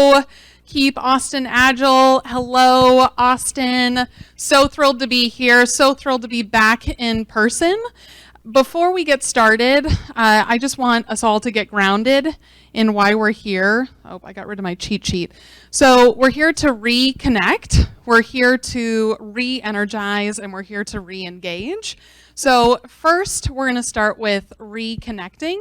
Hello, Keep Austin Agile. Hello, Austin. So thrilled to be here. So thrilled to be back in person. Before we get started, I just want us all to get grounded in why we're here. Oh, I got rid of my cheat sheet. So we're here to reconnect. We're here to re-energize, and we're here to re-engage. So first, we're going to start with reconnecting.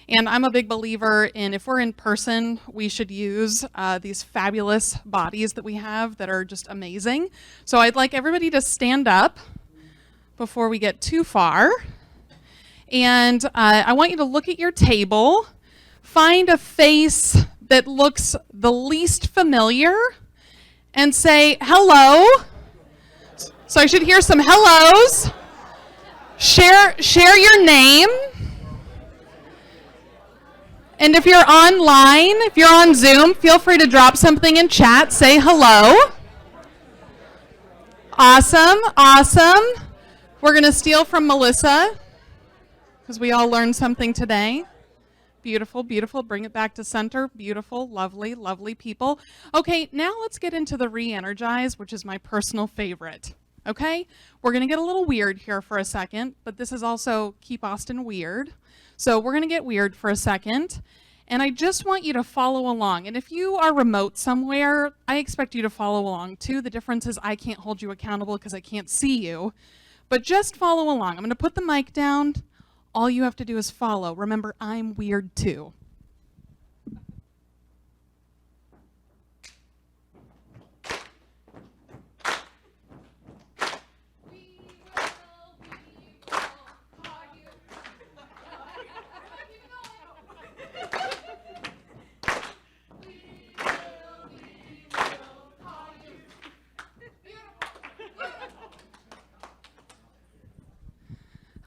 And I'm a big believer in, if we're in person, we should use these fabulous bodies that we have that are just amazing. So I'd like everybody to stand up before we get too far. And I want you to look at your table, find a face that looks the least familiar, and say, hello. So I should hear some hellos. Share your name. And if you're online, if you're on Zoom, feel free to drop something in chat. Say hello. Awesome, awesome. We're going to steal from Melissa because we all learned something today. Beautiful, beautiful. Bring it back to center. Beautiful, lovely, lovely people. Okay, now let's get into the re-energize, which is my personal favorite. Okay? We're going to get a little weird here for a second, but this is also Keep Austin Weird. So we're going to get weird for a second, and I just want you to follow along. And if you are remote somewhere, I expect you to follow along too. The difference is I can't hold you accountable because I can't see you, but just follow along. I'm going to put the mic down. All you have to do is follow. Remember, I'm weird too.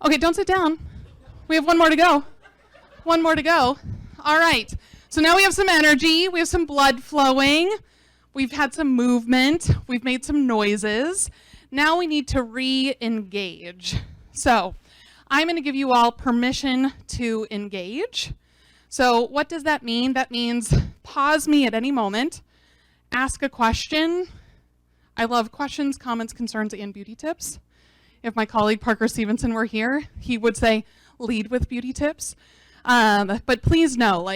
Okay, don't sit down. We have one more to go. One more to go. All right. So now we have some energy. We have some blood flowing. We've had some movement. We've made some noises. Now we need to re-engage. So I'm going to give you all permission to engage. So what does that mean? That means pause me at any moment. Ask a question. I love questions, comments, concerns, and beauty tips. If my colleague Parker Stevenson were here, he would say, lead with beauty tips. But please know,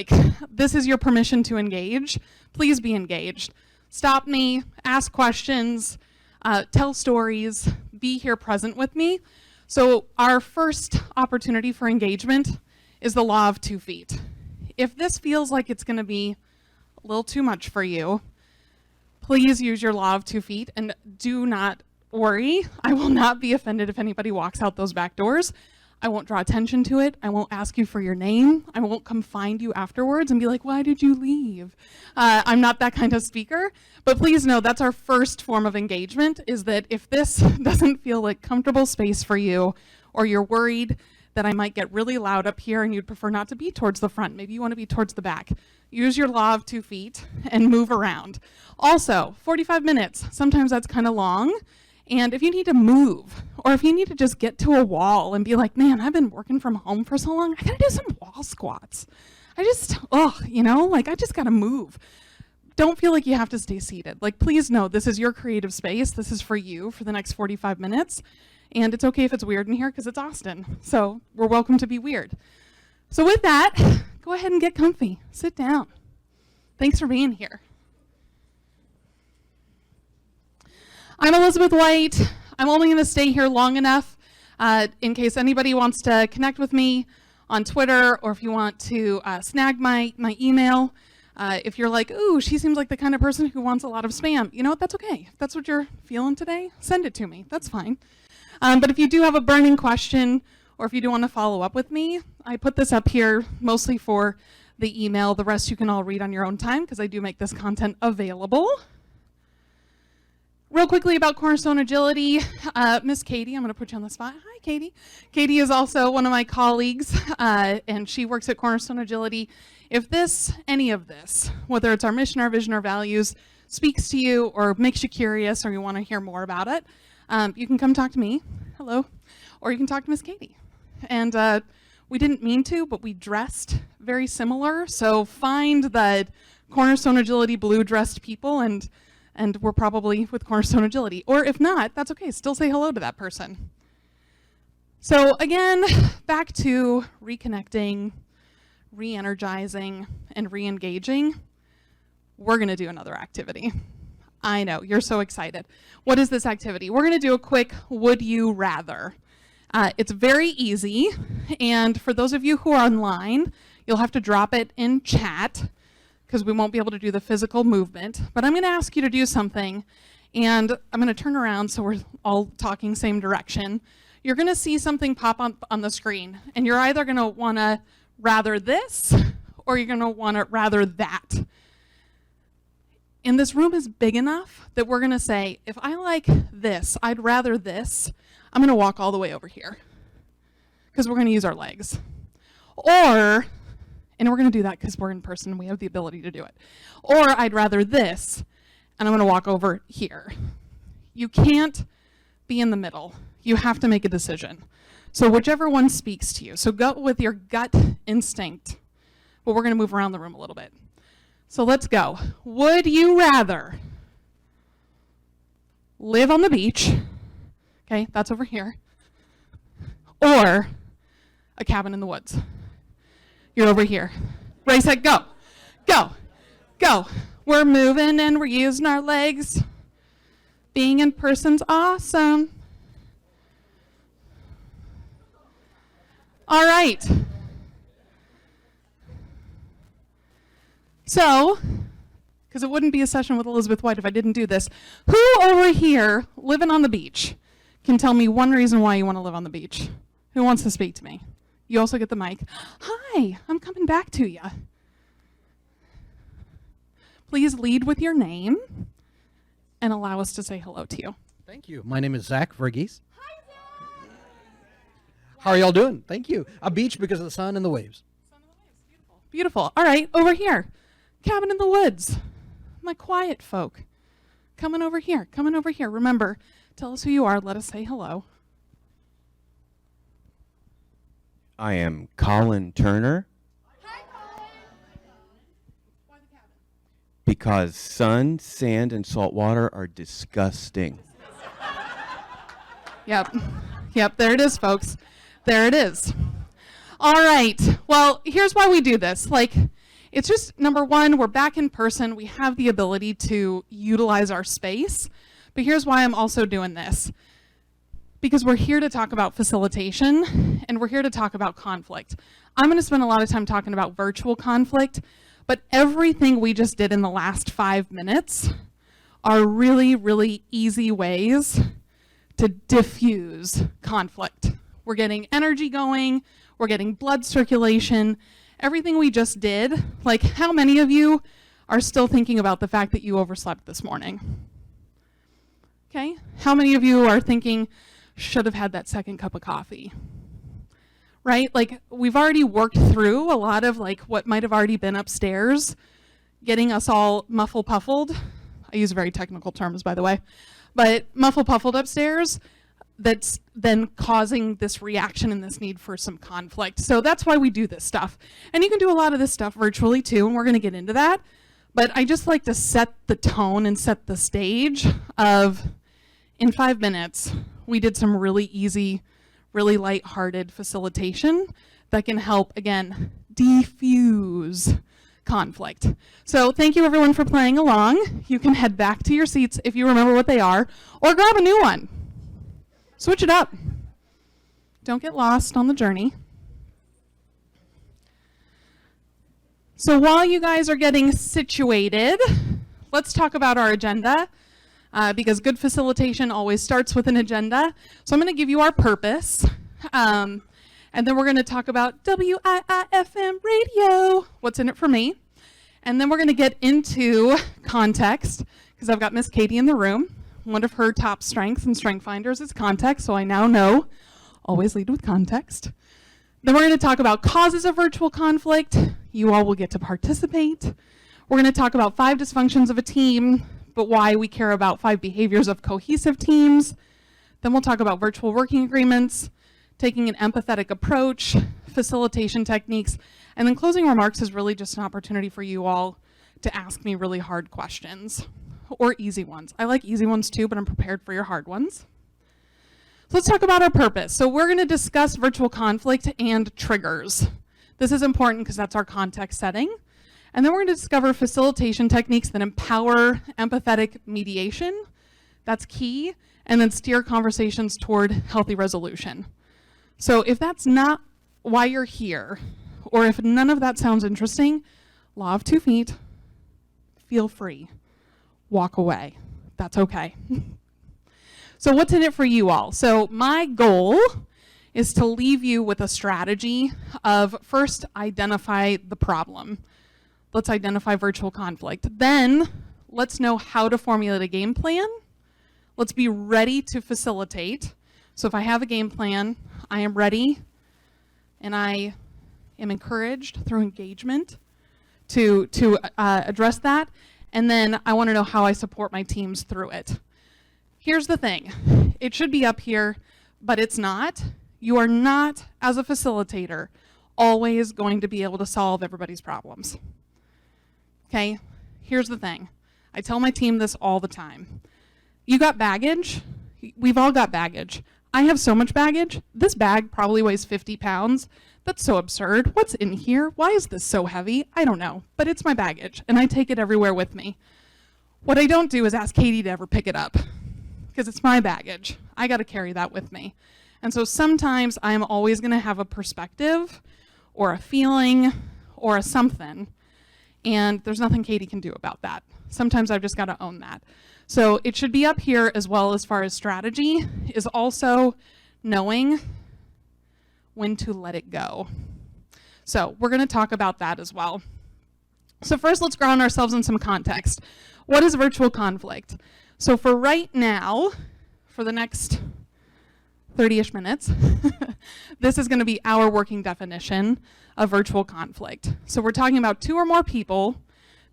this is your permission to engage. Please be engaged. Stop me, ask questions, tell stories, be here present with me. So our first opportunity for engagement is the law of 2 feet. If this feels like it's going to be a little too much for you, please use your law of 2 feet, and do not worry. I will not be offended if anybody walks out those back doors. I won't draw attention to it. I won't ask you for your name. I won't come find you afterwards and be like, why did you leave? I'm not that kind of speaker, but please know that's our first form of engagement, is that if this doesn't feel like comfortable space for you, or you're worried that I might get really loud up here and you'd prefer not to be towards the front, maybe you want to be towards the back, use your law of 2 feet and move around. Also, 45 minutes, sometimes that's kind of long. And if you need to move, or if you need to just get to a wall and be like, man, I've been working from home for so long, I gotta do some wall squats. I just gotta move. Don't feel like you have to stay seated. Please know this is your creative space. This is for you for the next 45 minutes. And it's okay if it's weird in here because it's Austin. So we're welcome to be weird. So with that, go ahead and get comfy. Sit down. Thanks for being here. I'm Elisabeth White. I'm only going to stay here long enough in case anybody wants to connect with me on Twitter, or if you want to snag my email. If you're like, ooh, she seems like the kind of person who wants a lot of spam, you know what, that's okay. If that's what you're feeling today, send it to me. That's fine. But if you do have a burning question, or if you do want to follow up with me, I put this up here mostly for the email. The rest you can all read on your own time because I do make this content available. Real quickly about Cornerstone Agility, Miss Katie, I'm going to put you on the spot. Hi, Katie. Katie is also one of my colleagues, and she works at Cornerstone Agility. If any of this, whether it's our mission, our vision, our values, speaks to you or makes you curious or you want to hear more about it, you can come talk to me, hello, or you can talk to Miss Katie. And we didn't mean to, but we dressed very similar, so find the Cornerstone Agility blue-dressed people, and we're probably with Cornerstone Agility. Or if not, that's okay. Still say hello to that person. So again, back to reconnecting, re-energizing, and re-engaging. We're going to do another activity. I know, you're so excited. What is this activity? We're going to do a quick would you rather. It's very easy, and for those of you who are online, you'll have to drop it in chat because we won't be able to do the physical movement. But I'm going to ask you to do something, and I'm going to turn around so we're all talking same direction. You're going to see something pop up on the screen, and you're either going to want to rather this or you're going to want to rather that. And this room is big enough that we're going to say, if I like this, I'd rather this, I'm going to walk all the way over here because we're going to use our legs. Or, and we're going to do that because we're in person and we have the ability to do it. Or I'd rather this, and I'm going to walk over here. You can't be in the middle. You have to make a decision. So whichever one speaks to you. So go with your gut instinct. But we're going to move around the room a little bit. So let's go. Would you rather live on the beach, okay, that's over here, or a cabin in the woods? You're over here. Ready, set, go. Go. Go. We're moving and we're using our legs. Being in person's awesome. All right. So, because it wouldn't be a session with Elisabeth White if I didn't do this, who over here, living on the beach, can tell me one reason why you want to live on the beach? Who wants to speak to me? You also get the mic. Hi, I'm coming back to you. Please lead with your name and allow us to say hello to you. Thank you. My name is Zach Verghese. Hi, Zach. How are y'all doing? Thank you. A beach because of the sun and the waves. Sun and the waves. Beautiful. Beautiful. All right, over here. Cabin in the woods. My quiet folk. Coming over here. Coming over here. Remember, tell us who you are. Let us say hello. I am Colin Turner. Hi, Colin. Why the cabin? Because sun, sand, and salt water are disgusting. Yep. Yep, there it is, folks. There it is. All right. Well, here's why we do this. It's just, number one, we're back in person. We have the ability to utilize our space. But here's why I'm also doing this. Because we're here to talk about facilitation, and we're here to talk about conflict. I'm going to spend a lot of time talking about virtual conflict, but everything we just did in the last 5 minutes are really, really easy ways to diffuse conflict. We're getting energy going, we're getting blood circulation. Everything we just did, how many of you are still thinking about the fact that you overslept this morning? Okay, how many of you are thinking, should have had that second cup of coffee? Right, we've already worked through a lot of what might have already been upstairs, getting us all muffle-puffled. I use very technical terms, by the way, but muffle-puffled upstairs. That's then causing this reaction and this need for some conflict. So that's why we do this stuff. And you can do a lot of this stuff virtually too, and we're going to get into that. But I just like to set the tone and set the stage of, in 5 minutes, we did some really easy, really lighthearted facilitation that can help, again, diffuse conflict. So thank you everyone for playing along. You can head back to your seats if you remember what they are, or grab a new one. Switch it up. Don't get lost on the journey. So while you guys are getting situated, let's talk about our agenda, because good facilitation always starts with an agenda. So I'm going to give you our purpose, and then we're going to talk about WIIFM radio, what's in it for me, and then we're going to get into context, because I've got Miss Katie in the room. One of her top strengths and strength finders is context, so I now know, always lead with context. Then we're going to talk about causes of virtual conflict. You all will get to participate. We're going to talk about 5 dysfunctions of a team, but why we care about 5 behaviors of cohesive teams. Then we'll talk about virtual working agreements, taking an empathetic approach, facilitation techniques, and then closing remarks is really just an opportunity for you all to ask me really hard questions or easy ones. I like easy ones too, but I'm prepared for your hard ones. So let's talk about our purpose. So we're going to discuss virtual conflict and triggers. This is important because that's our context setting. And then we're going to discover facilitation techniques that empower empathetic mediation. That's key. And then steer conversations toward healthy resolution. So if that's not why you're here, or if none of that sounds interesting, law of 2 feet, feel free. Walk away. That's okay. So what's in it for you all? So my goal is to leave you with a strategy of first identify the problem. Let's identify virtual conflict. Then let's know how to formulate a game plan. Let's be ready to facilitate. So if I have a game plan, I am ready and I am encouraged through engagement to address that. And then I want to know how I support my teams through it. Here's the thing. It should be up here, but it's not. You are not, as a facilitator, always going to be able to solve everybody's problems. Okay? Here's the thing. I tell my team this all the time. You got baggage? We've all got baggage. I have so much baggage. This bag probably weighs 50 pounds. That's so absurd. What's in here? Why is this so heavy? I don't know, but it's my baggage, and I take it everywhere with me. What I don't do is ask Katie to ever pick it up, because it's my baggage. I got to carry that with me. And so sometimes I'm always going to have a perspective or a feeling or a something, and there's nothing Katie can do about that. Sometimes I've just got to own that. So it should be up here as well. As far as strategy is also knowing when to let it go. So we're going to talk about that as well. So first, let's ground ourselves in some context. What is virtual conflict? So for right now, for the next 30-ish minutes, this is going to be our working definition of virtual conflict. So we're talking about 2 or more people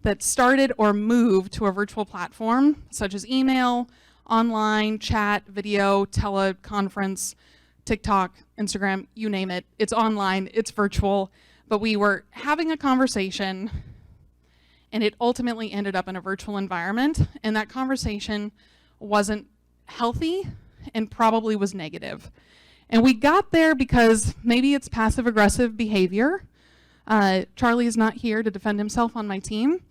that started or moved to a virtual platform, such as email, online, chat, video, teleconference, TikTok, Instagram, you name it. It's online, it's virtual, but we were having a conversation and it ultimately ended up in a virtual environment, and that conversation wasn't healthy and probably was negative. And we got there because maybe it's passive-aggressive behavior. Charlie is not here to defend himself on my team.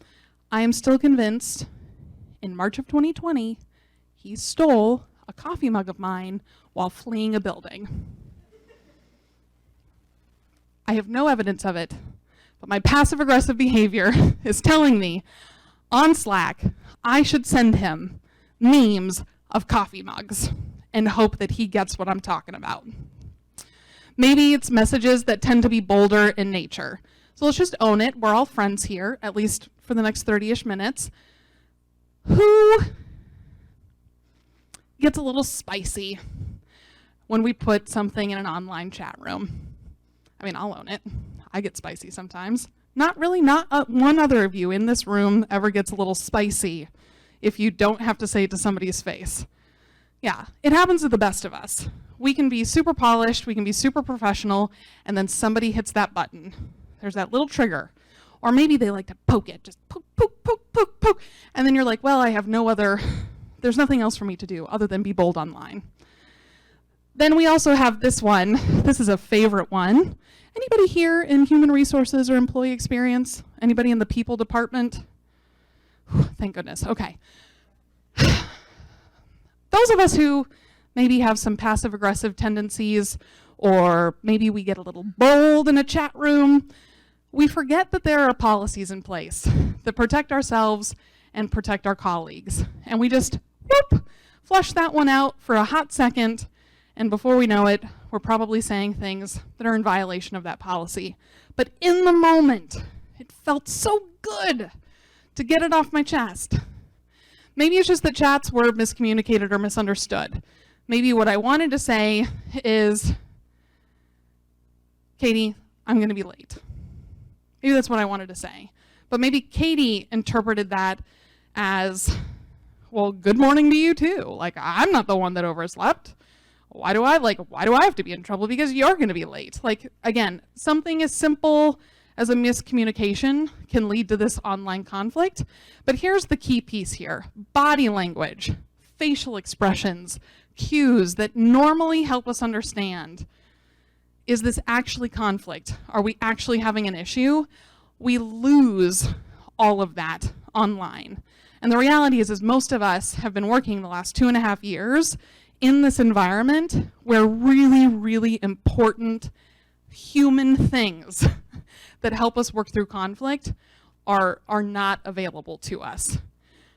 I am still convinced in March of 2020, he stole a coffee mug of mine while fleeing a building. I have no evidence of it, but my passive-aggressive behavior is telling me on Slack I should send him memes of coffee mugs and hope that he gets what I'm talking about. Maybe it's messages that tend to be bolder in nature. So let's just own it. We're all friends here, at least for the next 30-ish minutes. Who gets a little spicy when we put something in an online chat room? I mean, I'll own it. I get spicy sometimes. Not one other of you in this room ever gets a little spicy if you don't have to say it to somebody's face. Yeah, it happens to the best of us. We can be super polished, we can be super professional, and then somebody hits that button. There's that little trigger. Or maybe they like to poke it, just poke, poke, poke, poke, poke. And then you're like, well, there's nothing else for me to do other than be bold online. Then we also have this one. This is a favorite one. Anybody here in human resources or employee experience? Anybody in the people department? Whew, thank goodness, okay. Those of us who maybe have some passive-aggressive tendencies, or maybe we get a little bold in a chat room, we forget that there are policies in place that protect ourselves and protect our colleagues. And we just, whoop, flush that one out for a hot second, and before we know it, we're probably saying things that are in violation of that policy. But in the moment, it felt so good to get it off my chest. Maybe it's just that chats were miscommunicated or misunderstood. Maybe what I wanted to say is, Katie, I'm going to be late. Maybe that's what I wanted to say. But maybe Katie interpreted that as, well, good morning to you too. Like, I'm not the one that overslept. Why do I have to be in trouble because you're going to be late? Like, again, something as simple as a miscommunication can lead to this online conflict. But here's the key piece here. Body language, facial expressions, cues that normally help us understand, is this actually conflict? Are we actually having an issue? We lose all of that online. And the reality is most of us have been working the last 2.5 years in this environment where really, really important human things that help us work through conflict are not available to us.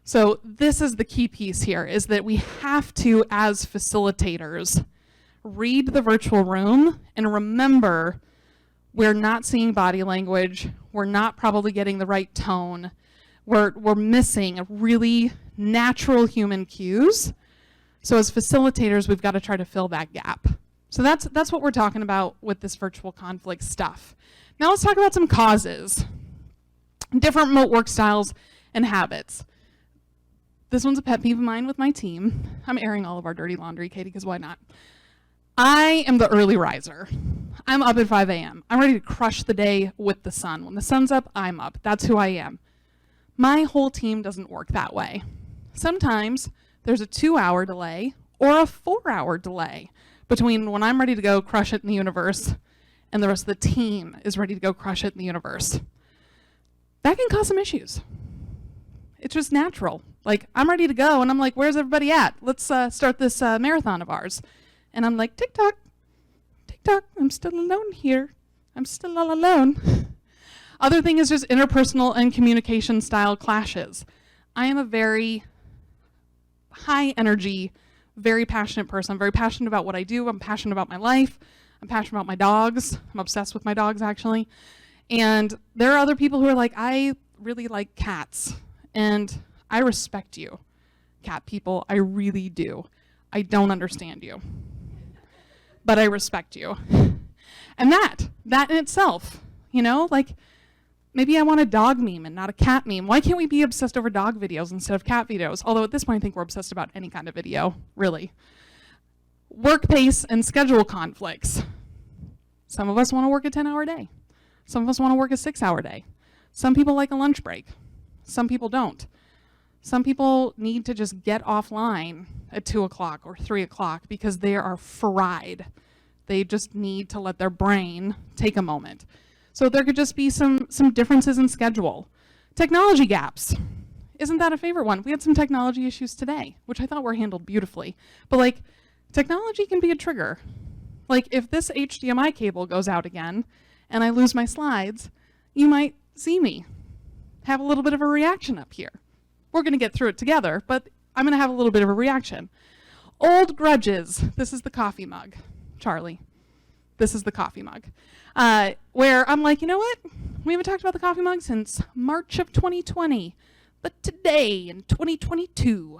So this is the key piece here, is that we have to, as facilitators, read the virtual room and remember we're not seeing body language, we're not probably getting the right tone, we're missing really natural human cues. So as facilitators, we've got to try to fill that gap. So that's what we're talking about with this virtual conflict stuff. Now let's talk about some causes, different remote work styles and habits. This one's a pet peeve of mine with my team. I'm airing all of our dirty laundry, Katie, because why not? I am the early riser. I'm up at 5 a.m. I'm ready to crush the day with the sun. When the sun's up, I'm up. That's who I am. My whole team doesn't work that way. Sometimes there's a 2-hour delay or a 4-hour delay between when I'm ready to go crush it in the universe and the rest of the team is ready to go crush it in the universe. That can cause some issues. It's just natural. Like, I'm ready to go, and I'm like, where's everybody at? Let's start this marathon of ours. And I'm like, tick-tock, tick-tock, I'm still alone here. I'm still all alone. Other thing is just interpersonal and communication style clashes. I am a very high energy, very passionate person. I'm very passionate about what I do. I'm passionate about my life. I'm passionate about my dogs. I'm obsessed with my dogs, actually. And there are other people who are like, I really like cats. And I respect you, cat people. I really do. I don't understand you. But I respect you. And that in itself, you know, like, maybe I want a dog meme and not a cat meme. Why can't we be obsessed over dog videos instead of cat videos? Although at this point, I think we're obsessed about any kind of video, really. Work pace and schedule conflicts. Some of us want to work a 10-hour day. Some of us want to work a 6-hour day. Some people like a lunch break. Some people don't. Some people need to just get offline at 2 o'clock or 3 o'clock because they are fried. They just need to let their brain take a moment. So there could just be some differences in schedule. Technology gaps. Isn't that a favorite one? We had some technology issues today, which I thought were handled beautifully. But like, technology can be a trigger. Like, if this HDMI cable goes out again and I lose my slides, you might see me have a little bit of a reaction up here. We're going to get through it together, but I'm going to have a little bit of a reaction. Old grudges. This is the coffee mug, Charlie. This is the coffee mug. Where I'm like, you know what? We haven't talked about the coffee mug since March of 2020. But today, in 2022,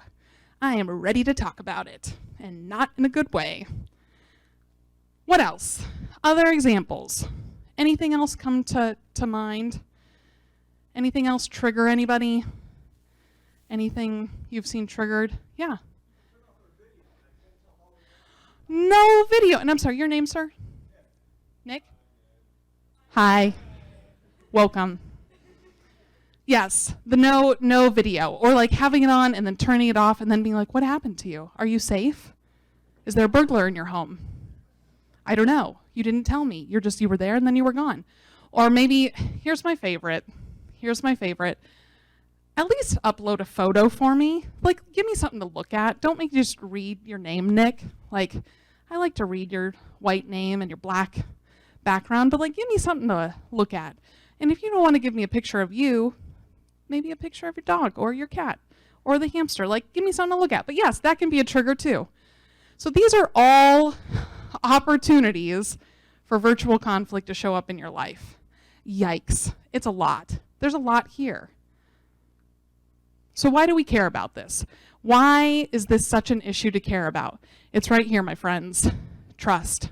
I am ready to talk about it. And not in a good way. What else? Other examples. Anything else come to mind? Anything else trigger anybody? Anything you've seen triggered? Yeah. No video. And I'm sorry, your name, sir? Nick? Hi. Welcome. Yes, the no video. Or like having it on and then turning it off and then being like, what happened to you? Are you safe? Is there a burglar in your home? I don't know. You didn't tell me. You were there and then you were gone. Or maybe, here's my favorite. At least upload a photo for me. Like, give me something to look at. Don't make me just read your name, Nick. Like, I like to read your white name and your black background, but like, give me something to look at. And if you don't want to give me a picture of you, maybe a picture of your dog or your cat or the hamster. Like, give me something to look at. But yes, that can be a trigger too. So these are all opportunities for virtual conflict to show up in your life. Yikes. It's a lot. There's a lot here. So why do we care about this? Why is this such an issue to care about? It's right here, my friends. Trust.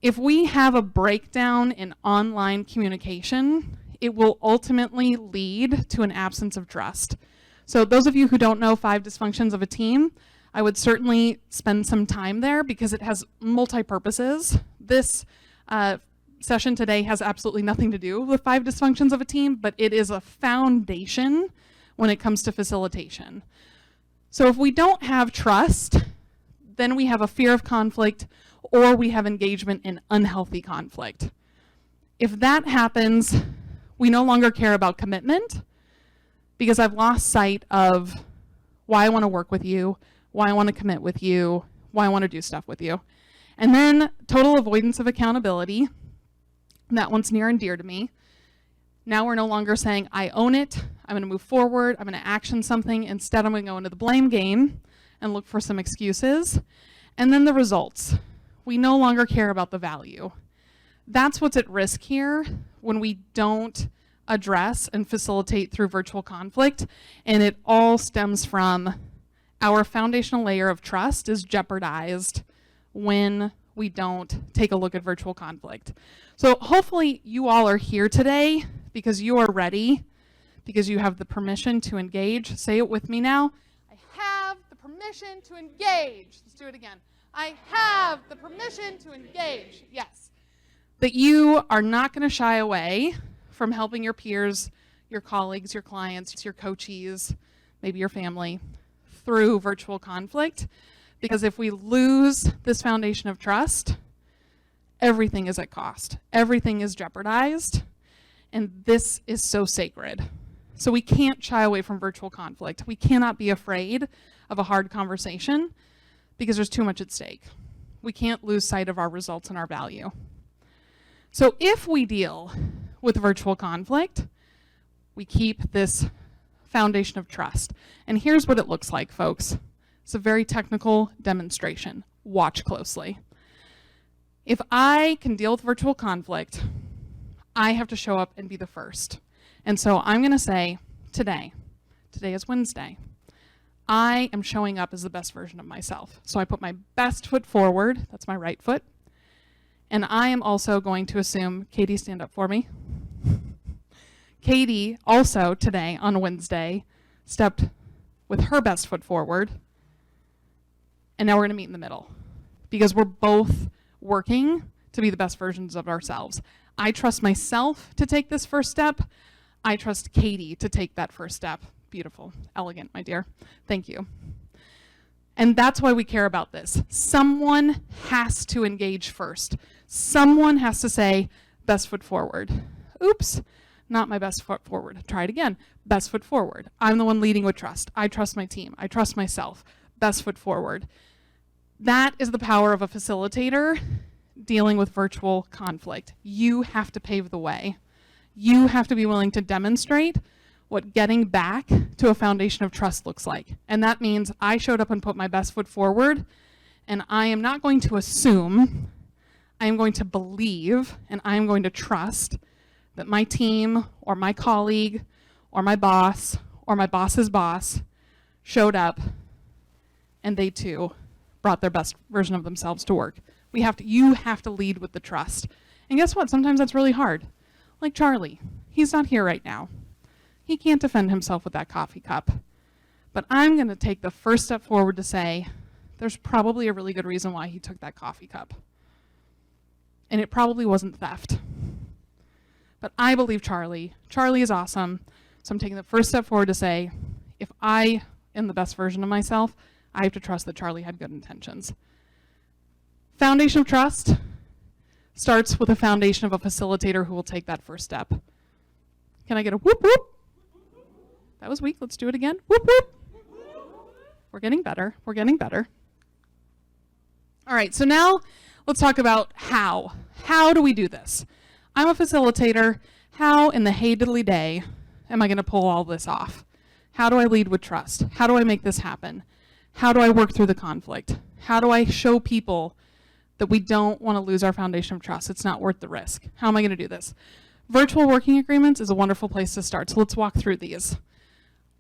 If we have a breakdown in online communication, it will ultimately lead to an absence of trust. So those of you who don't know 5 dysfunctions of a team, I would certainly spend some time there because it has multi-purposes. This session today has absolutely nothing to do with 5 dysfunctions of a team, but it is a foundation when it comes to facilitation. So if we don't have trust, then we have a fear of conflict, or we have engagement in unhealthy conflict. If that happens, we no longer care about commitment, because I've lost sight of why I want to work with you, why I want to commit with you, why I want to do stuff with you. And then total avoidance of accountability. That one's near and dear to me. Now we're no longer saying, I own it, I'm going to move forward, I'm going to action something. Instead, I'm going to go into the blame game and look for some excuses. And then the results. We no longer care about the value. That's what's at risk here when we don't address and facilitate through virtual conflict. And it all stems from our foundational layer of trust is jeopardized when we don't take a look at virtual conflict. So hopefully you all are here today because you are ready, because you have the permission to engage. Say it with me now. I have the permission to engage. Let's do it again. I have the permission to engage. Yes. That you are not going to shy away from helping your peers, your colleagues, your clients, your coachees, maybe your family, through virtual conflict. Because if we lose this foundation of trust, everything is at cost. Everything is jeopardized. And this is so sacred. So we can't shy away from virtual conflict. We cannot be afraid of a hard conversation because there's too much at stake. We can't lose sight of our results and our value. So if we deal with virtual conflict, we keep this foundation of trust. And here's what it looks like, folks. It's a very technical demonstration. Watch closely. If I can deal with virtual conflict, I have to show up and be the first. And so I'm going to say, today is Wednesday, I am showing up as the best version of myself. So I put my best foot forward, that's my right foot, and I am also going to assume, Katie, stand up for me. Katie also today on Wednesday stepped with her best foot forward, and now we're going to meet in the middle because we're both working to be the best versions of ourselves. I trust myself to take this first step. I trust Katie to take that first step. Beautiful, elegant, my dear. Thank you. And that's why we care about this. Someone has to engage first. Someone has to say, best foot forward. Oops, not my best foot forward. Try it again. Best foot forward. I'm the one leading with trust. I trust my team. I trust myself. Best foot forward. That is the power of a facilitator dealing with virtual conflict. You have to pave the way. You have to be willing to demonstrate what getting back to a foundation of trust looks like. And that means I showed up and put my best foot forward, and I am not going to assume, I am going to believe, and I am going to trust that my team or my colleague or my boss or my boss's boss showed up and they too brought their best version of themselves to work. You have to lead with the trust. And guess what? Sometimes that's really hard. Like Charlie, he's not here right now. He can't defend himself with that coffee cup. But I'm going to take the first step forward to say, there's probably a really good reason why he took that coffee cup. And it probably wasn't theft. But I believe Charlie. Charlie is awesome. So I'm taking the first step forward to say, if I am the best version of myself, I have to trust that Charlie had good intentions. Foundation of trust starts with a foundation of a facilitator who will take that first step. Can I get a whoop whoop? That was weak. Let's do it again. Whoop whoop. We're getting better. We're getting better. All right, so now let's talk about how. How do we do this? I'm a facilitator. How in the hey diddly day am I going to pull all this off? How do I lead with trust? How do I make this happen? How do I work through the conflict? How do I show people that we don't want to lose our foundation of trust? It's not worth the risk. How am I going to do this? Virtual working agreements is a wonderful place to start. So let's walk through these.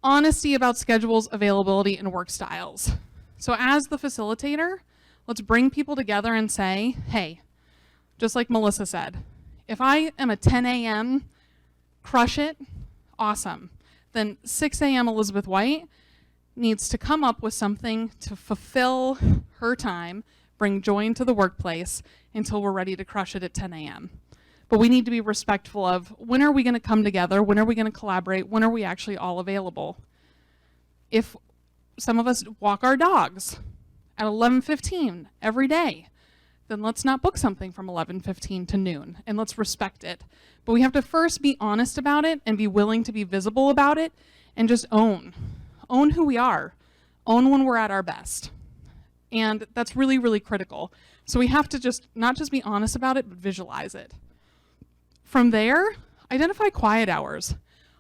Honesty about schedules, availability, and work styles. So as the facilitator, let's bring people together and say, hey, just like Melissa said, if I am a 10 a.m., crush it, awesome. Then 6 a.m. Elisabeth White needs to come up with something to fulfill her time, bring joy into the workplace until we're ready to crush it at 10 a.m. But we need to be respectful of when are we going to come together? When are we going to collaborate? When are we actually all available? If some of us walk our dogs at 11:15 every day, then let's not book something from 11:15 to noon, and let's respect it. But we have to first be honest about it and be willing to be visible about it and just own who we are, own when we're at our best. And that's really, really critical. So we have to just not just be honest about it, but visualize it. From there, identify quiet hours.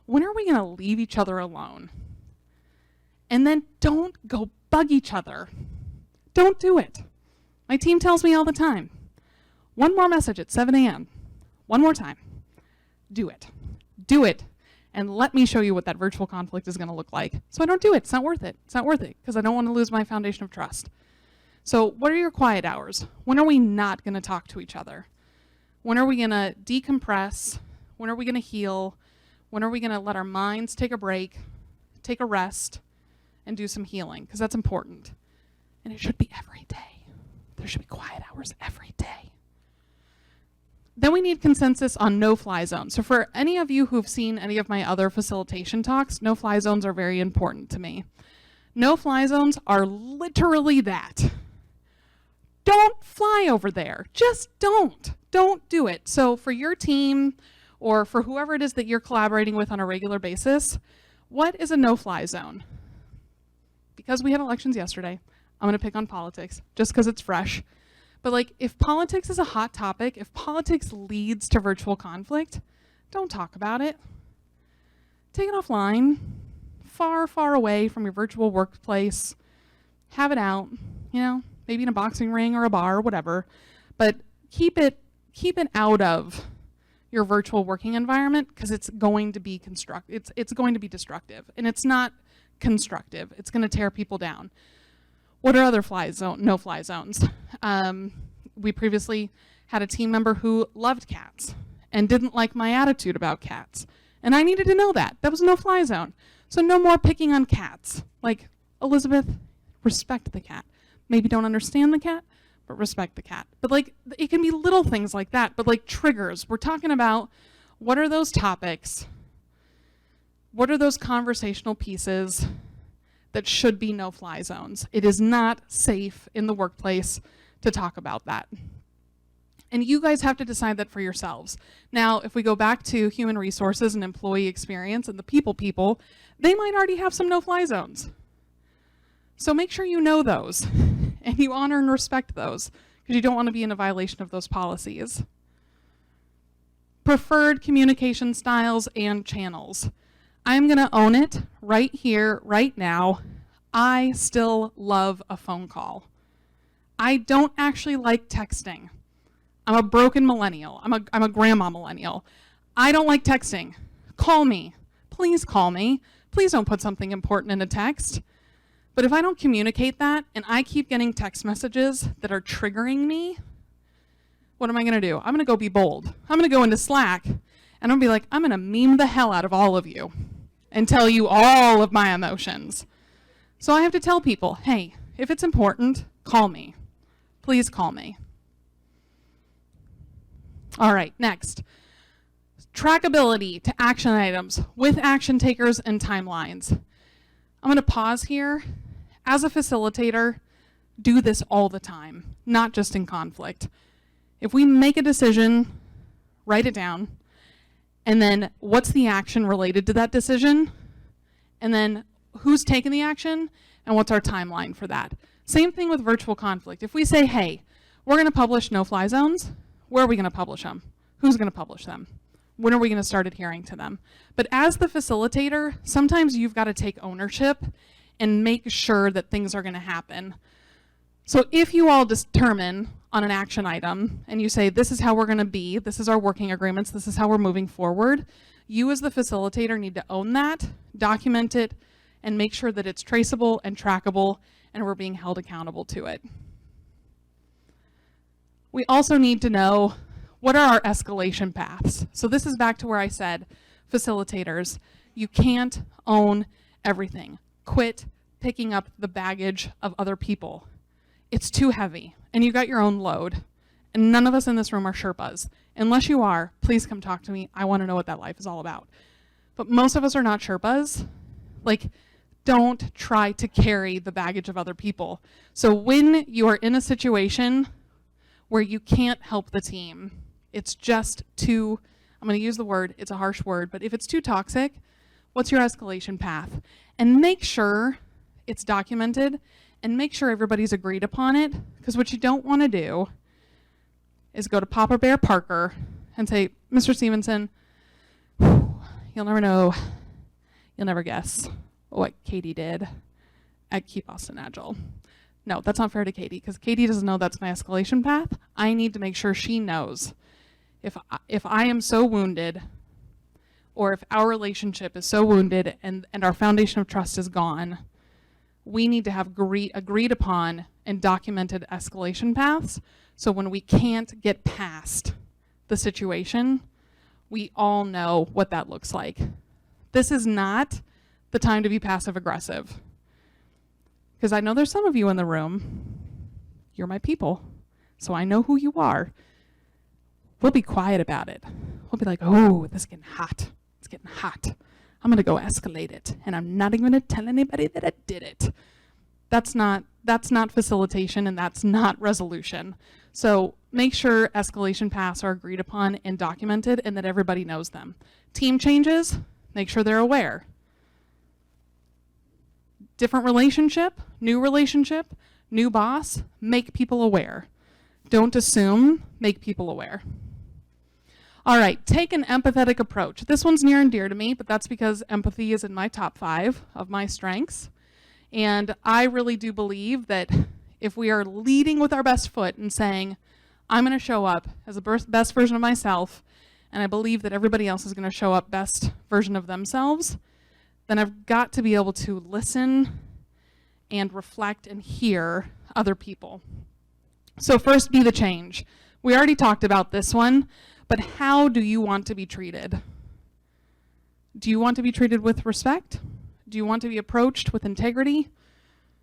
When are we going to leave each other alone? And then don't go bug each other. Don't do it. My team tells me all the time, one more message at 7 a.m. One more time. Do it. Do it. And let me show you what that virtual conflict is going to look like. So I don't do it. It's not worth it. It's not worth it because I don't want to lose my foundation of trust. So what are your quiet hours? When are we not going to talk to each other? When are we going to decompress? When are we going to heal? When are we going to let our minds take a break, take a rest, and do some healing? Because that's important. And it should be every day. There should be quiet hours every day. Then we need consensus on no-fly zones. So for any of you who've seen any of my other facilitation talks, no-fly zones are very important to me. No-fly zones are literally that. Don't fly over there. Just don't. Don't do it. So for your team or for whoever it is that you're collaborating with on a regular basis, what is a no-fly zone? Because we had elections yesterday, I'm going to pick on politics just because it's fresh. But like, if politics is a hot topic, if politics leads to virtual conflict, don't talk about it. Take it offline, far, far away from your virtual workplace. Have it out, maybe in a boxing ring or a bar or whatever. But keep it out of your virtual working environment because it's going to be it's going to be destructive, and it's not constructive. It's going to tear people down. What are other no-fly zones? We previously had a team member who loved cats and didn't like my attitude about cats. And I needed to know that. That was a no-fly zone. So no more picking on cats. Like, Elisabeth, respect the cat. Maybe don't understand the cat, but respect the cat. But like, it can be little things like that, but like triggers. We're talking about what are those topics? What are those conversational pieces that should be no-fly zones? It is not safe in the workplace to talk about that. And you guys have to decide that for yourselves. Now, if we go back to human resources and employee experience and the people, they might already have some no-fly zones. So make sure you know those and you honor and respect those because you don't want to be in a violation of those policies. Preferred communication styles and channels. I'm going to own it right here, right now. I still love a phone call. I don't actually like texting. I'm a broken millennial. I'm a grandma millennial. I don't like texting. Call me. Please call me. Please don't put something important in a text. But if I don't communicate that and I keep getting text messages that are triggering me, what am I going to do? I'm going to go be bold. I'm going to go into Slack and I'm going to be like, I'm going to meme the hell out of all of you and tell you all of my emotions. So I have to tell people, hey, if it's important, call me. Please call me. All right, next. Trackability to action items with action takers and timelines. I'm going to pause here. As a facilitator, do this all the time, not just in conflict. If we make a decision, write it down, and then what's the action related to that decision, and then who's taking the action, and what's our timeline for that. Same thing with virtual conflict. If we say, hey, we're going to publish no-fly zones, where are we going to publish them? Who's going to publish them? When are we going to start adhering to them? But as the facilitator, sometimes you've got to take ownership and make sure that things are going to happen. So if you all determine on an action item and you say, this is how we're going to be, this is our working agreements, this is how we're moving forward, you as the facilitator need to own that, document it, and make sure that it's traceable and trackable and we're being held accountable to it. We also need to know what are our escalation paths. So this is back to where I said, facilitators, you can't own everything. Quit picking up the baggage of other people. It's too heavy, and you got your own load. And none of us in this room are Sherpas. Unless you are, please come talk to me. I want to know what that life is all about. But most of us are not Sherpas. Like, don't try to carry the baggage of other people. So when you are in a situation where you can't help the team, it's just too, I'm going to use the word, it's a harsh word, but if it's too toxic, what's your escalation path? And make sure it's documented and make sure everybody's agreed upon it, because what you don't want to do is go to Papa Bear Parker and say, Mr. Stevenson, you'll never know, you'll never guess what Katie did at Keep Austin Agile. No, that's not fair to Katie, because Katie doesn't know that's my escalation path. I need to make sure she knows. If I am so wounded, or if our relationship is so wounded and our foundation of trust is gone, we need to have agreed upon and documented escalation paths, so when we can't get past the situation, we all know what that looks like. This is not the time to be passive aggressive. Because I know there's some of you in the room, you're my people, so I know who you are. We'll be quiet about it. We'll be like, oh, this is getting hot. It's getting hot. I'm gonna go escalate it, and I'm not even gonna tell anybody that I did it. That's not facilitation, and that's not resolution. So make sure escalation paths are agreed upon and documented, and that everybody knows them. Team changes, make sure they're aware. Different relationship, new boss, make people aware. Don't assume, make people aware. All right, take an empathetic approach. This one's near and dear to me, but that's because empathy is in my top 5 of my strengths. And I really do believe that if we are leading with our best foot and saying, I'm going to show up as the best version of myself, and I believe that everybody else is going to show up best version of themselves, then I've got to be able to listen and reflect and hear other people. So first, be the change. We already talked about this one, but how do you want to be treated? Do you want to be treated with respect? Do you want to be approached with integrity?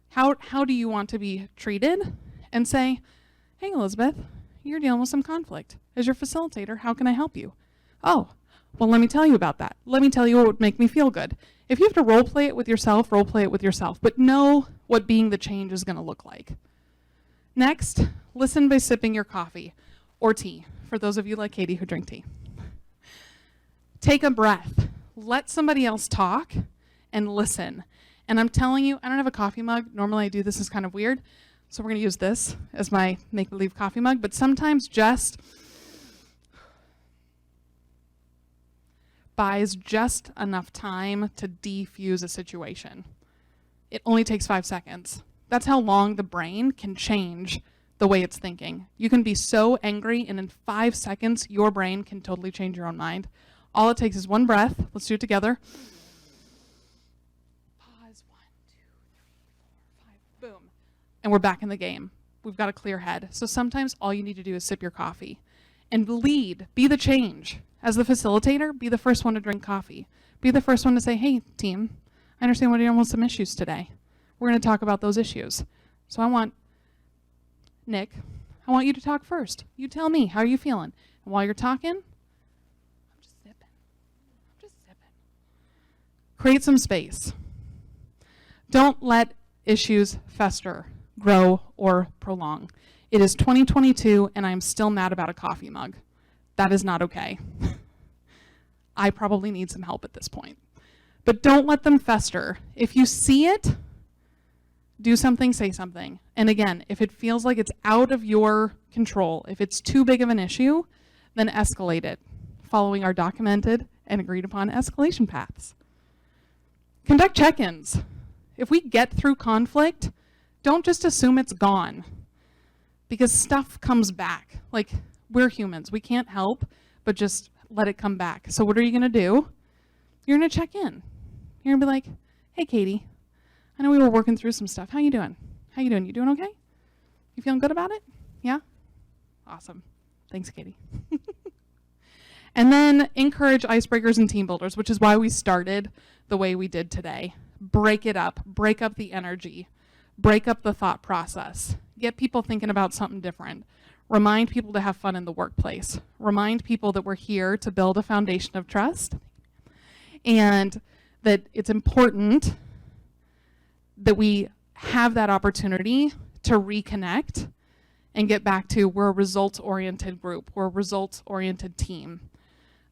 How do you want to be treated? And say, hey, Elisabeth, you're dealing with some conflict. As your facilitator, how can I help you? Oh, well, let me tell you about that. Let me tell you what would make me feel good. If you have to role play it with yourself, but know what being the change is going to look like. Next, listen by sipping your coffee or tea, for those of you like Katie who drink tea. Take a breath. Let somebody else talk and listen. And I'm telling you, I don't have a coffee mug. Normally I do this, is kind of weird. So we're going to use this as my make-believe coffee mug. But sometimes just buys just enough time to defuse a situation. It only takes 5 seconds. That's how long the brain can change the way it's thinking. You can be so angry, and in 5 seconds, your brain can totally change your own mind. All it takes is one breath. Let's do it together. Pause. 1, 2, 3, 4, 5. Boom. And we're back in the game. We've got a clear head. So sometimes all you need to do is sip your coffee and lead. Be the change. As the facilitator, be the first one to drink coffee. Be the first one to say, hey, team, I understand we're dealing with some issues today. We're going to talk about those issues. So I want Nick, I want you to talk first. You tell me, how are you feeling? And while you're talking, I'm just sipping. Create some space. Don't let issues fester, grow, or prolong. It is 2022, and I'm still mad about a coffee mug. That is not okay. I probably need some help at this point. But don't let them fester. If you see it, do something, say something. And again, if it feels like it's out of your control, if it's too big of an issue, then escalate it, following our documented and agreed upon escalation paths. Conduct check-ins. If we get through conflict, don't just assume it's gone, because stuff comes back. Like, we're humans. We can't help but just let it come back. So what are you going to do? You're going to check in. You're going to be like, hey, Katie, I know we were working through some stuff. How you doing? You doing okay? You feeling good about it? Yeah? Awesome. Thanks, Katie. And then encourage icebreakers and team builders, which is why we started the way we did today. Break it up. Break up the energy. Break up the thought process. Get people thinking about something different. Remind people to have fun in the workplace. Remind people that we're here to build a foundation of trust, and that it's important that we have that opportunity to reconnect and get back to we're a results-oriented group, we're a results-oriented team.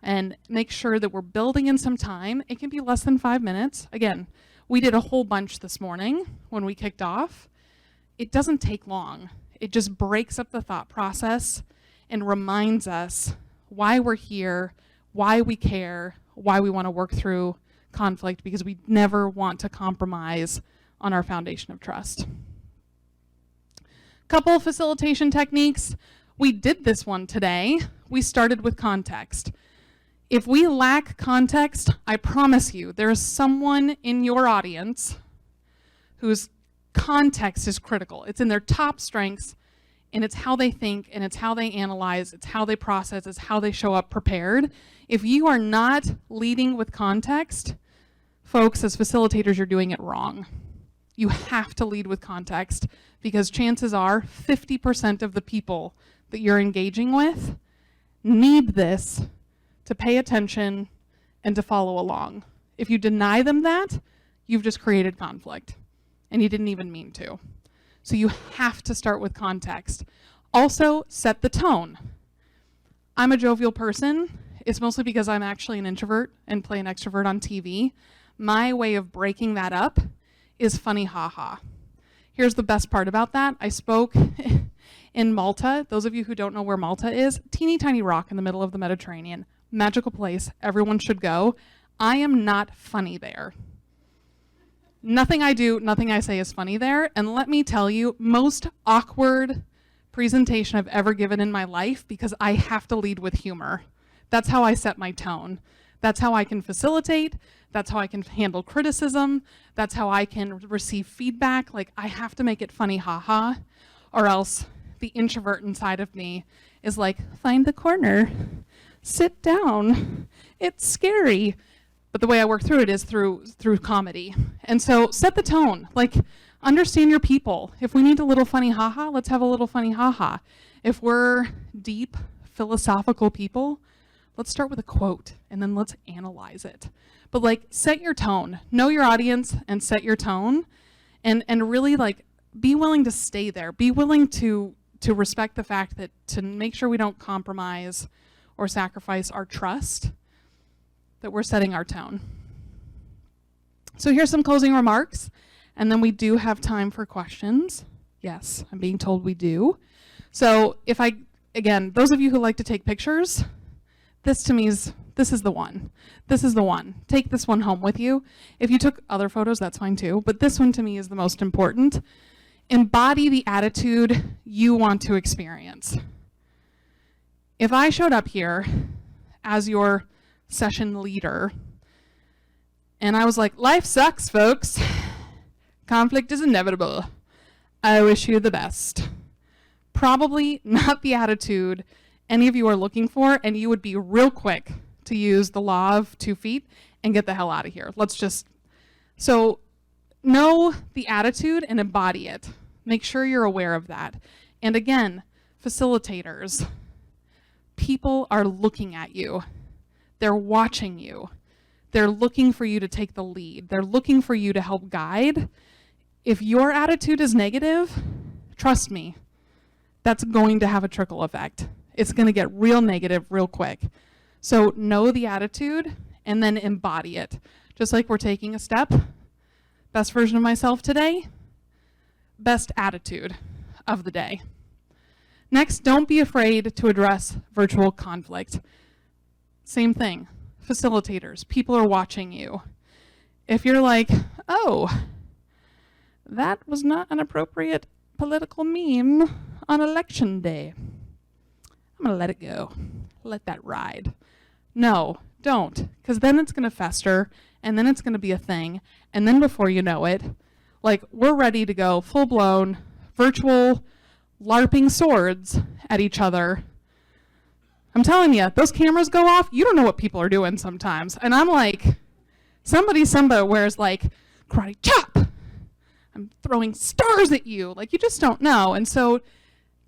And make sure that we're building in some time. It can be less than 5 minutes. Again, we did a whole bunch this morning when we kicked off. It doesn't take long. It just breaks up the thought process and reminds us why we're here, why we care, why we want to work through conflict, because we never want to compromise on our foundation of trust. Couple of facilitation techniques. We did this one today. We started with context. If we lack context, I promise you, there is someone in your audience whose context is critical. It's in their top strengths, and it's how they think, and it's how they analyze, it's how they process, it's how they show up prepared. If you are not leading with context, folks, as facilitators, you're doing it wrong. You have to lead with context, because chances are 50% of the people that you're engaging with need this to pay attention and to follow along. If you deny them that, you've just created conflict, and you didn't even mean to. So you have to start with context. Also, set the tone. I'm a jovial person. It's mostly because I'm actually an introvert and play an extrovert on TV. My way of breaking that up is funny haha. Here's the best part about that. I spoke in Malta. Those of you who don't know where Malta is, teeny tiny rock in the middle of the Mediterranean. Magical place. Everyone should go. I am not funny there. Nothing I do, nothing I say is funny there. And let me tell you, most awkward presentation I've ever given in my life, because I have to lead with humor. That's how I set my tone. That's how I can facilitate. That's how I can handle criticism. That's how I can receive feedback. Like, I have to make it funny haha, or else the introvert inside of me is like, find the corner, sit down, it's scary. But the way I work through it is through comedy. And so set the tone. Like, understand your people. If we need a little funny haha, let's have a little funny haha. If we're deep philosophical people, let's start with a quote and then let's analyze it. But like, set your tone. Know your audience and set your tone, and really like be willing to stay there. Be willing to respect the fact that to make sure we don't compromise or sacrifice our trust, that we're setting our tone. So here's some closing remarks, and then we do have time for questions. Yes, I'm being told we do. So again, those of you who like to take pictures, this to me is, this is the one. This is the one. Take this one home with you. If you took other photos, that's fine too, but this one to me is the most important. Embody the attitude you want to experience. If I showed up here as your session leader and I was like, life sucks, folks. Conflict is inevitable. I wish you the best. Probably not the attitude any of you are looking for, and you would be real quick to use the law of 2 feet and get the hell out of here. So know the attitude and embody it. Make sure you're aware of that. And again, facilitators, people are looking at you. They're watching you. They're looking for you to take the lead. They're looking for you to help guide. If your attitude is negative, trust me, that's going to have a trickle effect. It's going to get real negative real quick. So know the attitude and then embody it. Just like we're taking a step. Best version of myself today, best attitude of the day. Next, don't be afraid to address virtual conflict. Same thing, facilitators, people are watching you. If you're like, oh, that was not an appropriate political meme on election day, I'm gonna let it go, let that ride. No, don't, because then it's gonna fester, and then it's gonna be a thing, and then before you know it, like, we're ready to go full-blown virtual LARPing swords at each other. I'm telling you, those cameras go off, you don't know what people are doing sometimes. And I'm like, somebody wears like karate chop. I'm throwing stars at you. Like, you just don't know. And so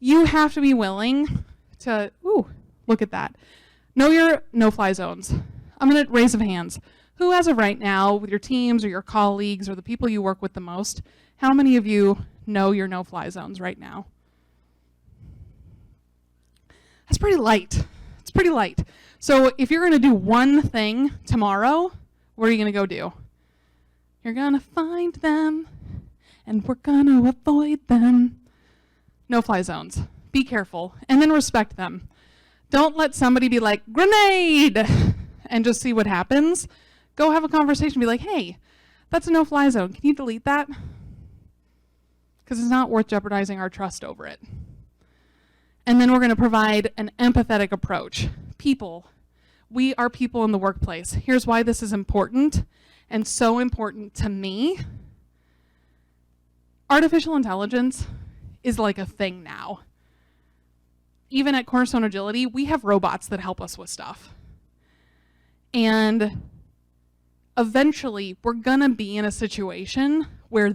You have to be willing to, ooh, look at that. Know your no-fly zones. I'm going to raise of hands. Who, as of right now, with your teams or your colleagues or the people you work with the most, how many of you know your no-fly zones right now? That's pretty light. It's pretty light. So if you're going to do one thing tomorrow, what are you going to go do? You're going to find them, and we're going to avoid them. No-fly zones. Be careful, and then respect them. Don't let somebody be like, grenade, and just see what happens. Go have a conversation. Be like, hey, that's a no-fly zone. Can you delete that? Because it's not worth jeopardizing our trust over it. And then we're going to provide an empathetic approach. People. We are people in the workplace. Here's why this is important, and so important to me. Artificial intelligence is like a thing now. Even at Cornerstone Agility, we have robots that help us with stuff. And eventually, we're gonna be in a situation where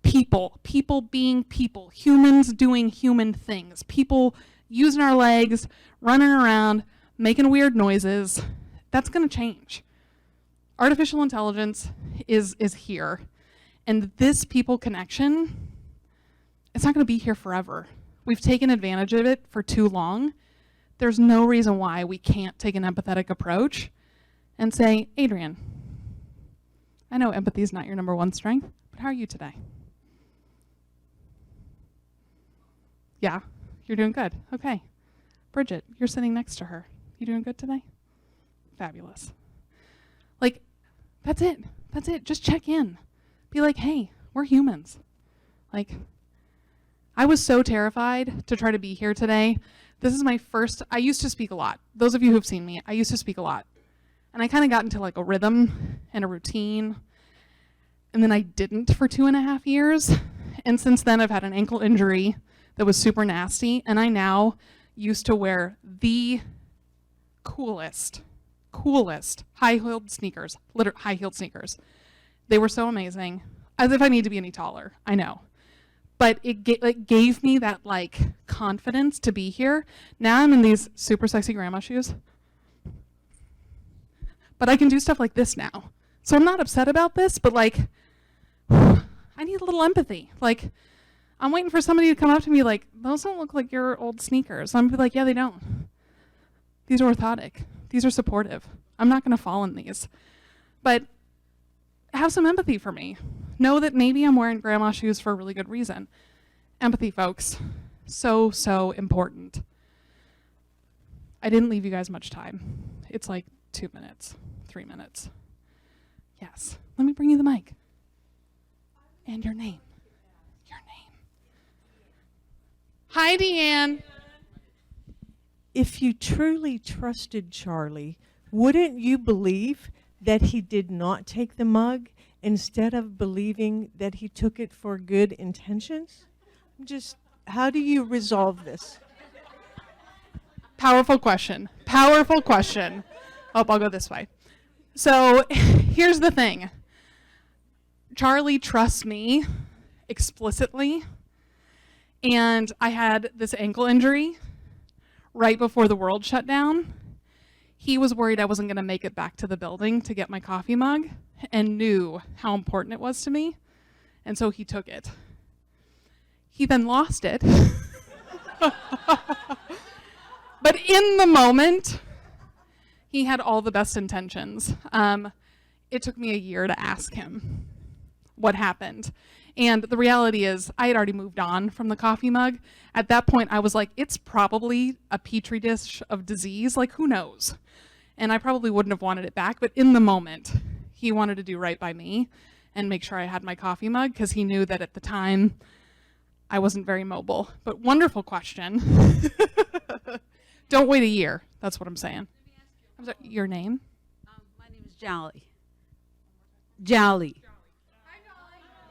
people being people, humans doing human things, people using our legs, running around, making weird noises, that's gonna change. Artificial intelligence is here. And this people connection, it's not gonna be here forever. We've taken advantage of it for too long. There's no reason why we can't take an empathetic approach and say, Adrian, I know empathy is not your number one strength, but how are you today? Yeah, you're doing good. Okay. Bridget, you're sitting next to her. You doing good today? Fabulous. Like, that's it. That's it. Just check in. Be like, hey, we're humans. Like, I was so terrified to try to be here today. This is my first, I used to speak a lot. Those of you who've seen me, I used to speak a lot. And I kind of got into like a rhythm and a routine. And then I didn't for 2.5 years. And since then I've had an ankle injury that was super nasty. And I now used to wear the coolest high-heeled sneakers, high-heeled sneakers. They were so amazing. As if I need to be any taller, I know. But it gave me that like confidence to be here. Now I'm in these super sexy grandma shoes. But I can do stuff like this now. So I'm not upset about this, but like, I need a little empathy. Like, I'm waiting for somebody to come up to me like, those don't look like your old sneakers. I'm gonna be like, yeah, they don't. These are orthotic. These are supportive. I'm not gonna fall in these. But have some empathy for me. Know that maybe I'm wearing grandma shoes for a really good reason. Empathy, folks. So, so important. I didn't leave you guys much time. It's like 2 minutes, 3 minutes. Yes. Let me bring you the mic. And your name. Your name. Hi, Deanne. If you truly trusted Charlie, wouldn't you believe that he did not take the mug instead of believing that he took it for good intentions? How do you resolve this? Powerful question. Powerful question. Oh, I'll go this way. So here's the thing. Charlie trusts me explicitly, and I had this ankle injury right before the world shut down. He was worried I wasn't going to make it back to the building to get my coffee mug and knew how important it was to me, and so he took it. He then lost it. But in the moment, he had all the best intentions. It took me a year to ask him what happened. And the reality is, I had already moved on from the coffee mug. At that point, I was like, it's probably a petri dish of disease. Like, who knows? And I probably wouldn't have wanted it back. But in the moment, he wanted to do right by me and make sure I had my coffee mug because he knew that at the time, I wasn't very mobile. But wonderful question. Don't wait a year. That's what I'm saying. I'm sorry, your name? My name is Jolly. Jolly.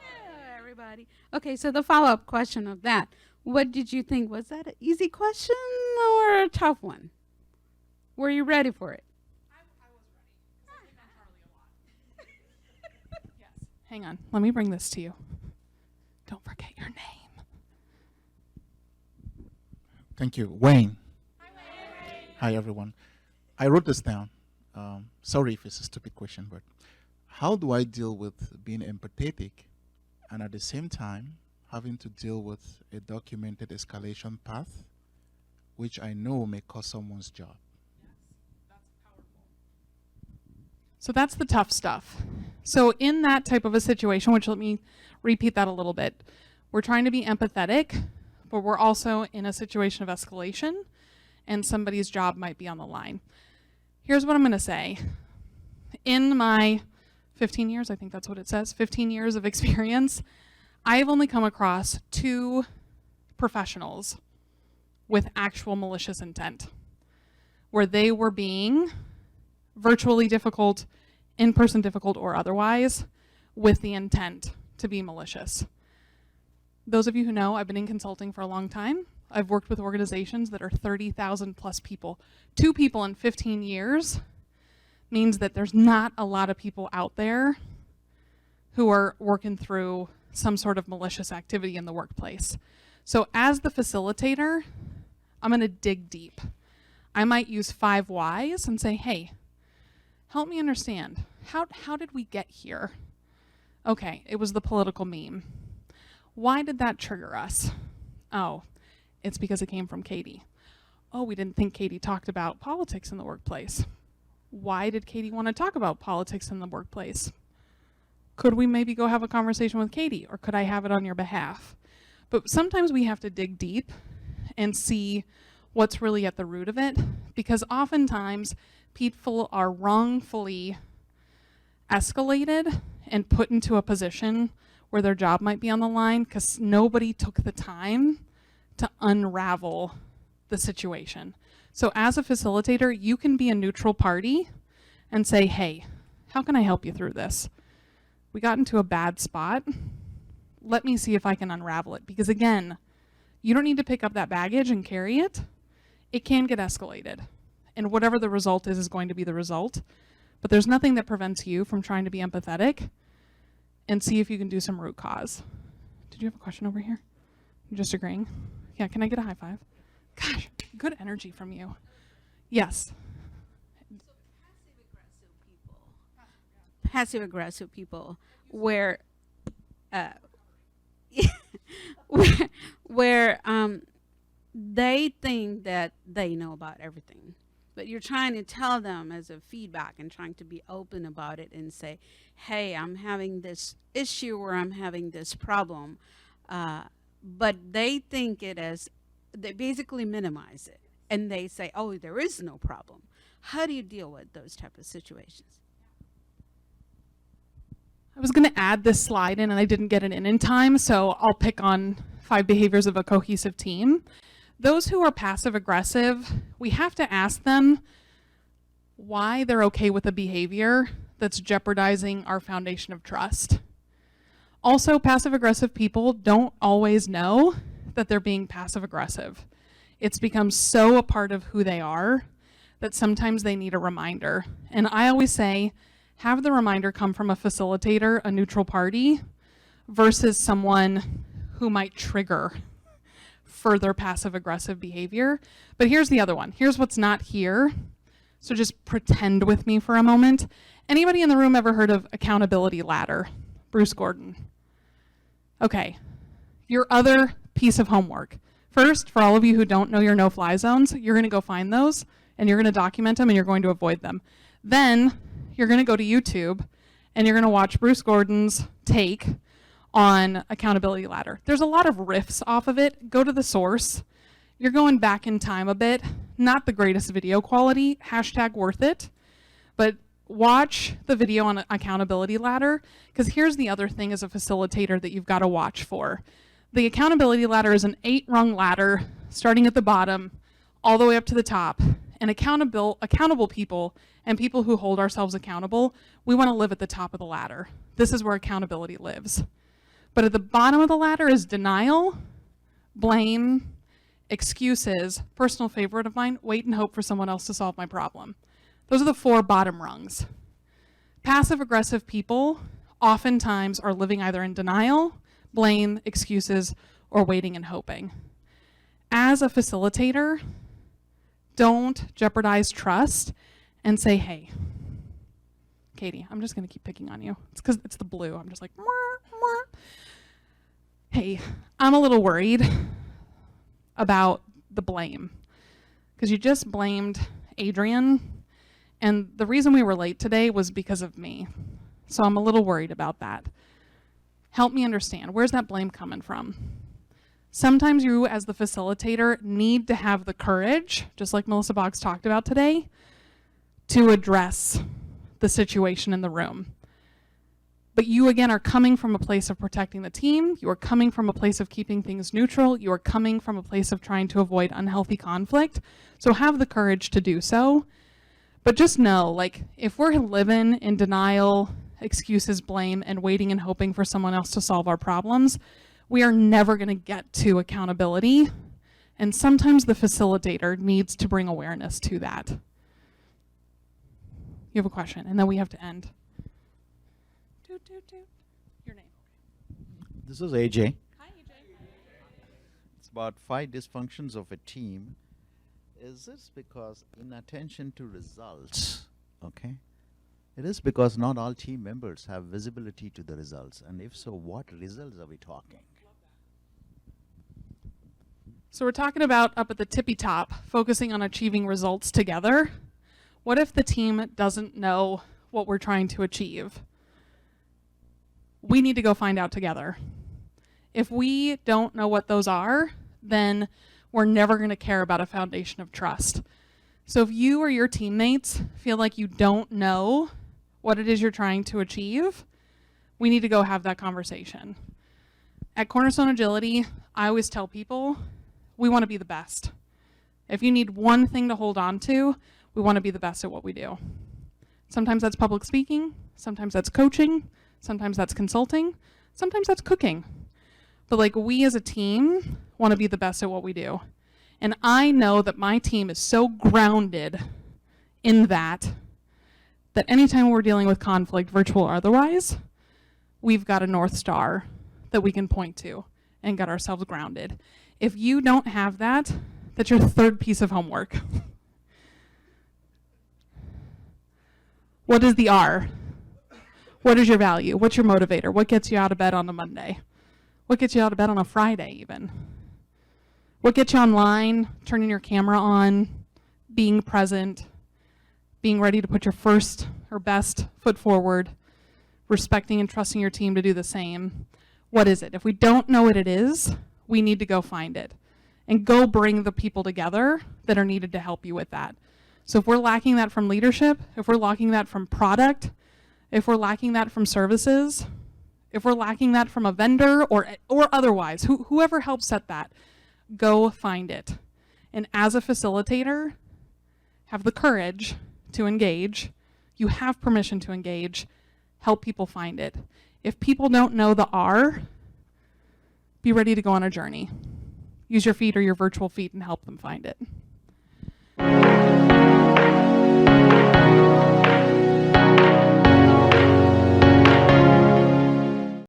Hello, everybody. Okay, so the follow-up question of that, what did you think? Was that an easy question or a tough one? Were you ready for it? I was ready. I think on Charlie a lot. Yes. Hang on. Let me bring this to you. Don't forget your name. Thank you. Wayne. Hi, everyone. I wrote this down. Sorry if it's a stupid question, but how do I deal with being empathetic and at the same time having to deal with a documented escalation path, which I know may cost someone's job? So that's the tough stuff. So in that type of a situation, which let me repeat that a little bit, we're trying to be empathetic, but we're also in a situation of escalation and somebody's job might be on the line. Here's what I'm going to say. In my 15 years, I think that's what it says, 15 years of experience, I've only come across 2 professionals with actual malicious intent, where they were being virtually difficult, in-person difficult, or otherwise, with the intent to be malicious. Those of you who know, I've been in consulting for a long time. I've worked with organizations that are 30,000 plus people. 2 people in 15 years means that there's not a lot of people out there who are working through some sort of malicious activity in the workplace. So as the facilitator, I'm going to dig deep. I might use 5 whys and say, hey, help me understand. How did we get here? Okay, it was the political meme. Why did that trigger us? Oh, it's because it came from Katie. Oh, we didn't think Katie talked about politics in the workplace. Why did Katie want to talk about politics in the workplace? Could we maybe go have a conversation with Katie, or could I have it on your behalf? But sometimes we have to dig deep and see what's really at the root of it, because oftentimes people are wrongfully escalated and put into a position where their job might be on the line because nobody took the time to unravel the situation. So as a facilitator, you can be a neutral party and say, hey, how can I help you through this? We got into a bad spot. Let me see if I can unravel it. Because again, you don't need to pick up that baggage and carry it. It can get escalated. And whatever the result is going to be the result. But there's nothing that prevents you from trying to be empathetic and see if you can do some root cause. Did you have a question over here? You're just agreeing? Yeah, can I get a high five? Gosh, good energy from you. Yes. Passive aggressive people where where they think that they know about everything, but you're trying to tell them as a feedback and trying to be open about it and say, hey, I'm having this issue or I'm having this problem, but they think it as, they basically minimize it and they say, oh, there is no problem. How do you deal with those type of situations? I was going to add this slide in and I didn't get it in time, so I'll pick on 5 behaviors of a cohesive team. Those who are passive aggressive, we have to ask them why they're okay with a behavior that's jeopardizing our foundation of trust. Also, passive aggressive people don't always know that they're being passive aggressive. It's become so a part of who they are that sometimes they need a reminder. And I always say, have the reminder come from a facilitator, a neutral party, versus someone who might trigger further passive-aggressive behavior. But here's the other one. Here's what's not here. So just pretend with me for a moment. Anybody in the room ever heard of accountability ladder? Bruce Gordon. Okay. Your other piece of homework. First, for all of you who don't know your no-fly zones, you're going to go find those, and you're going to document them, and you're going to avoid them. Then you're going to go to YouTube, and you're going to watch Bruce Gordon's take on accountability ladder. There's a lot of riffs off of it. Go to the source. You're going back in time a bit. Not the greatest video quality, hashtag worth it, but watch the video on accountability ladder, because here's the other thing as a facilitator that you've got to watch for. The accountability ladder is an 8-rung ladder starting at the bottom all the way up to the top. And accountable people and people who hold ourselves accountable, we want to live at the top of the ladder. This is where accountability lives. But at the bottom of the ladder is denial, blame, excuses, personal favorite of mine, wait and hope for someone else to solve my problem. Those are the 4 bottom rungs. Passive-aggressive people oftentimes are living either in denial, blame, excuses, or waiting and hoping. as a facilitator, don't jeopardize trust and say, hey, Katie, I'm just going to keep picking on you. It's because it's the blue. I'm just like, mwah, mwah. Hey, I'm a little worried about the blame because you just blamed Adrian, and the reason we were late today was because of me. So I'm a little worried about that. Help me understand. Where's that blame coming from? Sometimes you, as the facilitator, need to have the courage, just like Melissa Boggs talked about today, to address the situation in the room. But you, again, are coming from a place of protecting the team. You are coming from a place of keeping things neutral. You are coming from a place of trying to avoid unhealthy conflict. So have the courage to do so. But just know, like, if we're living in denial, excuses, blame, and waiting and hoping for someone else to solve our problems, we are never going to get to accountability. And sometimes the facilitator needs to bring awareness to that. You have a question, and then we have to end. Your name. This is AJ. Hi, AJ. It's about 5 dysfunctions of a team. Is this because inattention to results? Okay. It is because not all team members have visibility to the results. And if so, what results are we talking? So we're talking about up at the tippy top, focusing on achieving results together. What if the team doesn't know what we're trying to achieve? We need to go find out together. If we don't know what those are, then we're never going to care about a foundation of trust. So if you or your teammates feel like you don't know what it is you're trying to achieve, we need to go have that conversation. At Cornerstone Agility, I always tell people, we want to be the best. If you need one thing to hold on to, we want to be the best at what we do. Sometimes that's public speaking, sometimes that's coaching, sometimes that's consulting, sometimes that's cooking. But like, we as a team want to be the best at what we do. And I know that my team is so grounded in that anytime we're dealing with conflict, virtual or otherwise, we've got a North Star that we can point to and get ourselves grounded. If you don't have that, that's your third piece of homework. What is the R? What is your value? What's your motivator? What gets you out of bed on a Monday? What gets you out of bed on a Friday even? What gets you online, turning your camera on, being present, being ready to put your first or best foot forward, respecting and trusting your team to do the same? What is it? If we don't know what it is, we need to go find it and go bring the people together that are needed to help you with that. So if we're lacking that from leadership, if we're lacking that from product, if we're lacking that from services, if we're lacking that from a vendor or otherwise, whoever helps set that, go find it. And as a facilitator, have the courage to engage. You have permission to engage. Help people find it. If people don't know the R, be ready to go on a journey. Use your feet or your virtual feet and help them find it.